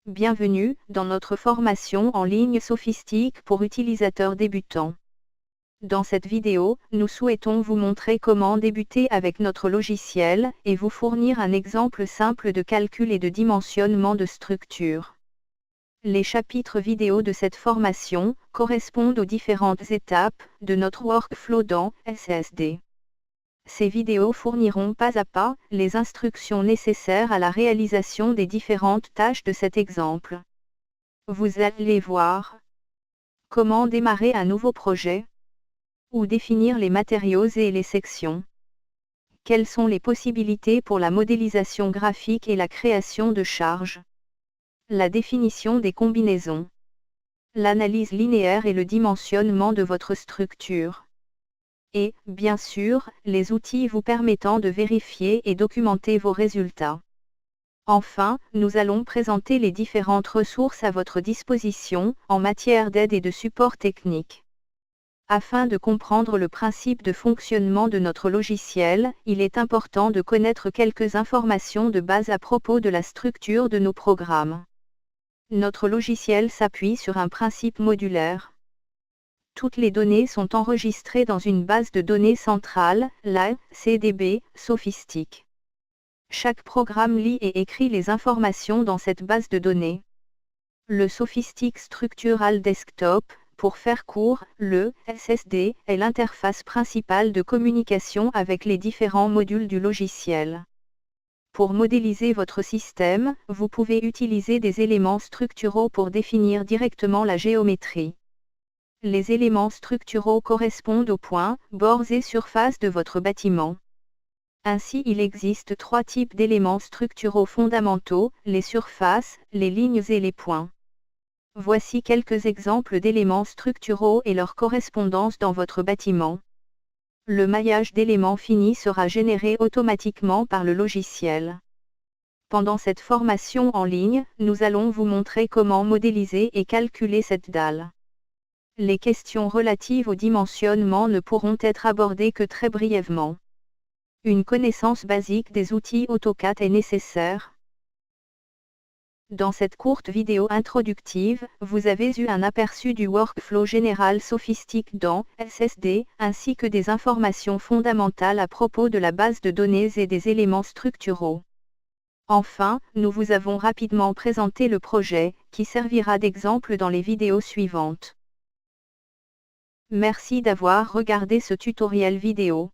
Bienvenue dans notre formation en ligne sophistique pour utilisateurs débutants. Dans cette vidéo, nous souhaitons vous montrer comment débuter avec notre logiciel et vous fournir un exemple simple de calcul et de dimensionnement de structure. Les chapitres vidéo de cette formation correspondent aux différentes étapes de notre workflow dans SSD. Ces vidéos fourniront pas à pas les instructions nécessaires à la réalisation des différentes tâches de cet exemple. Vous allez voir comment démarrer un nouveau projet ou définir les matériaux et les sections. Quelles sont les possibilités pour la modélisation graphique et la création de charges? La définition des combinaisons. L'analyse linéaire et le dimensionnement de votre structure. Et, bien sûr, les outils vous permettant de vérifier et documenter vos résultats. Enfin, nous allons présenter les différentes ressources à votre disposition en matière d'aide et de support technique. Afin de comprendre le principe de fonctionnement de notre logiciel, il est important de connaître quelques informations de base à propos de la structure de nos programmes. Notre logiciel s'appuie sur un principe modulaire. Toutes les données sont enregistrées dans une base de données centrale, la CDB, sophistique. Chaque programme lit et écrit les informations dans cette base de données. Le Sophistic Structural Desktop, pour faire court, le SSD, est l'interface principale de communication avec les différents modules du logiciel. Pour modéliser votre système, vous pouvez utiliser des éléments structuraux pour définir directement la géométrie. Les éléments structuraux correspondent aux points, bords et surfaces de votre bâtiment. Ainsi, il existe trois types d'éléments structuraux fondamentaux, les surfaces, les lignes et les points. Voici quelques exemples d'éléments structuraux et leur correspondance dans votre bâtiment. Le maillage d'éléments finis sera généré automatiquement par le logiciel. Pendant cette formation en ligne, nous allons vous montrer comment modéliser et calculer cette dalle. Les questions relatives au dimensionnement ne pourront être abordées que très brièvement. Une connaissance basique des outils AutoCAD est nécessaire. Dans cette courte vidéo introductive, vous avez eu un aperçu du workflow général sophistique dans SSD, ainsi que des informations fondamentales à propos de la base de données et des éléments structuraux. Enfin, nous vous avons rapidement présenté le projet, qui servira d'exemple dans les vidéos suivantes. Merci d'avoir regardé ce tutoriel vidéo.